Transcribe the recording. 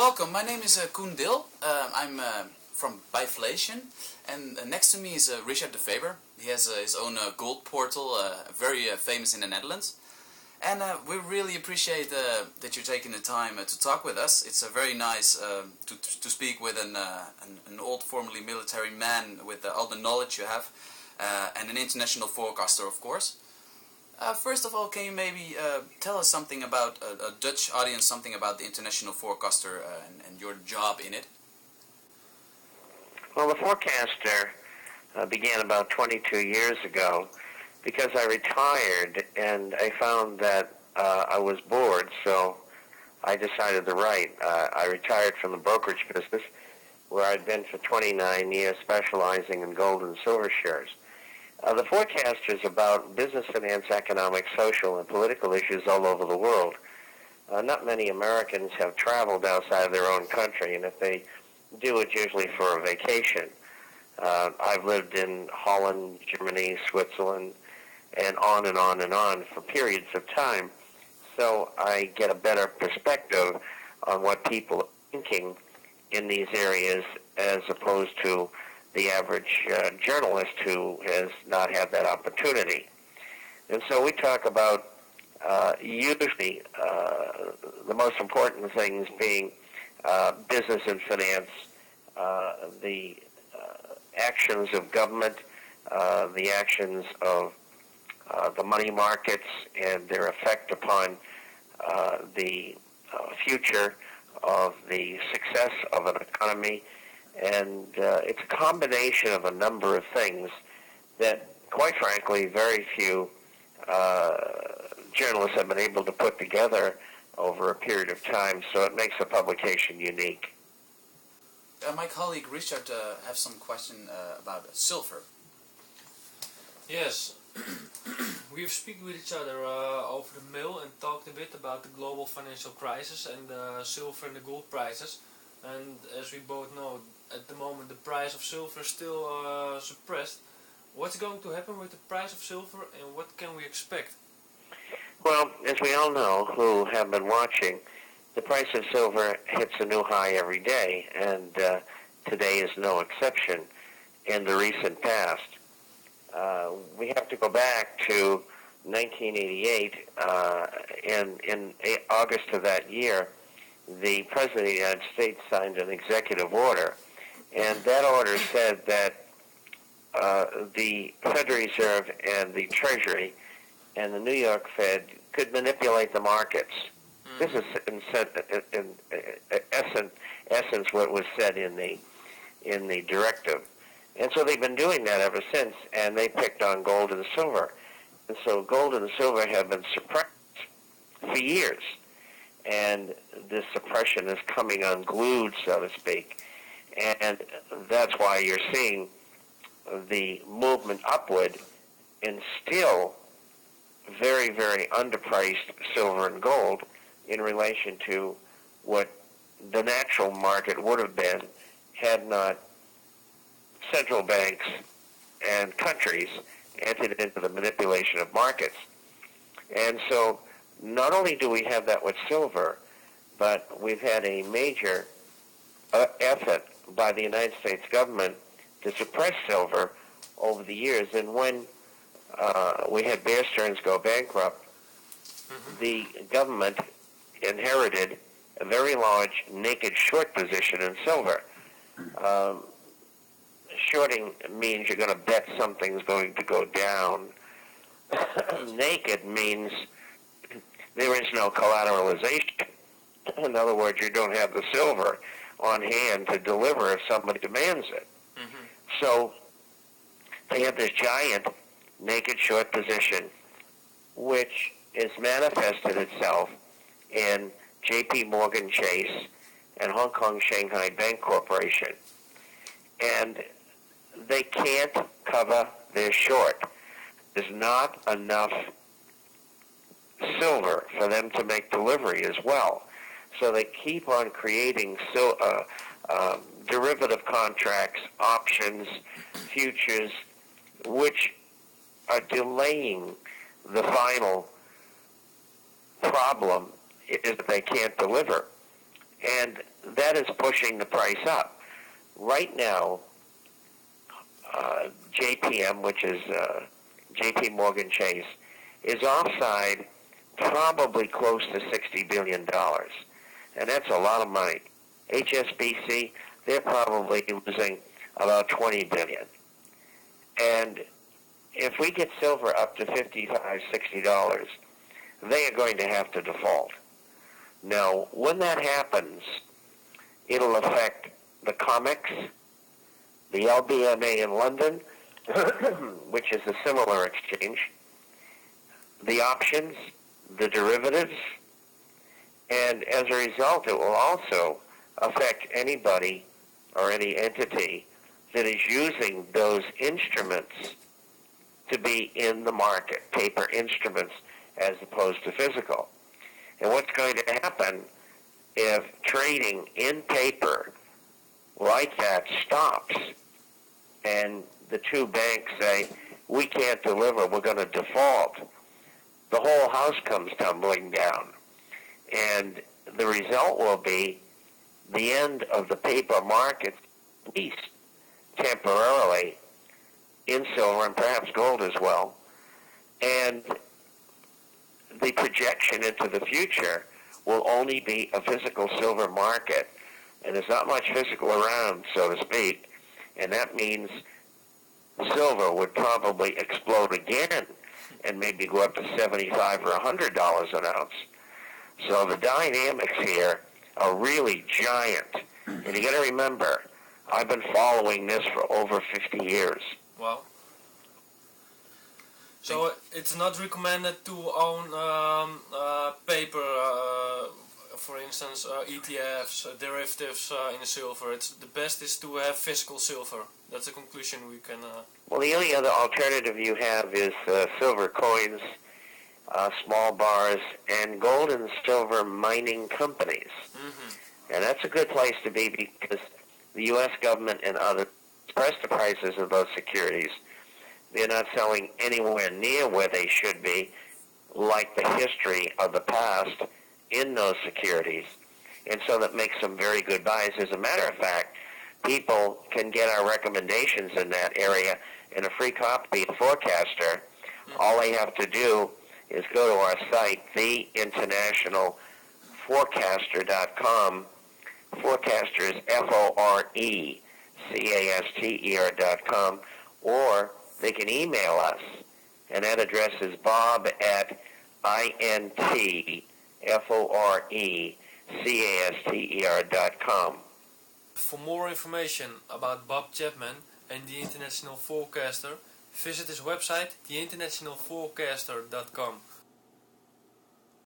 welcome. My name is Koen Dil. I'm from Biflation, and next to me is Richard de Faber. He has his own gold portal, very famous in the Netherlands. And we really appreciate that you're taking the time to talk with us. It's very nice to speak with an old formerly military man with all the knowledge you have, and an international forecaster, of course. First of all, can you maybe tell us something about a Dutch audience, something about the international forecaster and your job in it? Well, the forecaster began about 22 years ago because I retired and I found that I was bored, so I decided to write. I retired from the brokerage business where I'd been for 29 years specializing in gold and silver shares. The forecaster is about business, finance, economic, social, and political issues all over the world. Not many Americans have traveled outside of their own country, and if they do, it's usually for a vacation. I've lived in Holland, Germany, Switzerland, and on and on and on for periods of time, so I get a better perspective on what people are thinking in these areas as opposed to the average journalist who has not had that opportunity. And so we talk about usually the most important things being business and finance, the actions of government, the actions of the money markets and their effect upon the future of the success of an economy. And it's a combination of a number of things that, quite frankly, very few journalists have been able to put together over a period of time, so it makes the publication unique. My colleague Richard has some question about silver. Yes, we've spoken with each other over the mail and talked a bit about the global financial crisis and the silver and the gold prices. And as we both know, at the moment the price of silver is still suppressed. What's going to happen with the price of silver and what can we expect? Well, as we all know who have been watching, the price of silver hits a new high every day, and today is no exception in the recent past. We have to go back to 1988. In August of that year, the President of the United States signed an executive order, and that order said that the Federal Reserve and the Treasury and the New York Fed could manipulate the markets. This is in essence what was said in the directive. And so they've been doing that ever since, and they picked on gold and silver. And so gold and silver have been suppressed for years. And this suppression is coming unglued, so to speak. And that's why you're seeing the movement upward in still very, very underpriced silver and gold in relation to what the natural market would have been had not central banks and countries entered into the manipulation of markets. And so not only do we have that with silver, but we've had a major effort by the United States government to suppress silver over the years. And when we had Bear Stearns go bankrupt, the government inherited a very large naked short position in silver. Shorting means you're going to bet something's going to go down. Naked means there is no collateralization. In other words, you don't have the silver on hand to deliver if somebody demands it. So they have this giant naked short position, which has manifested itself in J.P. Morgan Chase and Hong Kong Shanghai Bank Corporation. And they can't cover their short. There's not enough silver for them to make delivery as well. So they keep on creating derivative contracts, options, futures, which are delaying the final problem is that they can't deliver. And that is pushing the price up. Right now, JPM, which is JP Morgan Chase, is offside probably close to $60 billion. And that's a lot of money. HSBC, they're probably losing about $20 billion. And if we get silver up to $55, $60, they are going to have to default. Now, when that happens, it'll affect the COMEX, the LBMA in London, which is a similar exchange, the options, the derivatives, and as a result, it will also affect anybody or any entity that is using those instruments to be in the market, paper instruments as opposed to physical. And what's going to happen if trading in paper like that stops and the two banks say, we can't deliver, we're going to default, the whole house comes tumbling down. And the result will be the end of the paper market, at least temporarily, in silver and perhaps gold as well. And the projection into the future will only be a physical silver market. And there's not much physical around, so to speak. And that means silver would probably explode again and maybe go up to $75 or $100 an ounce. So the dynamics here are really giant. And you got to remember, I've been following this for over 50 years. Wow. So it's not recommended to own paper, for instance, ETFs, derivatives in silver. The best is to have physical silver. That's a conclusion we can... Well, the only other alternative you have is silver coins, small bars, and gold and silver mining companies. Mm-hmm. And that's a good place to be because the U.S. government and others press the prices of those securities. They're not selling anywhere near where they should be, like the history of the past in those securities. And so that makes them very good buys. As a matter of fact, people can get our recommendations in that area in a free copy of Forecaster. All they have to do is go to our site, theinternationalforecaster.com. Forecaster is FORECASTER.com, or they can email us, and that address is bob@intforecaster.com. For more information about Bob Chapman and the International Forecaster, visit his website, theinternationalforecaster.com.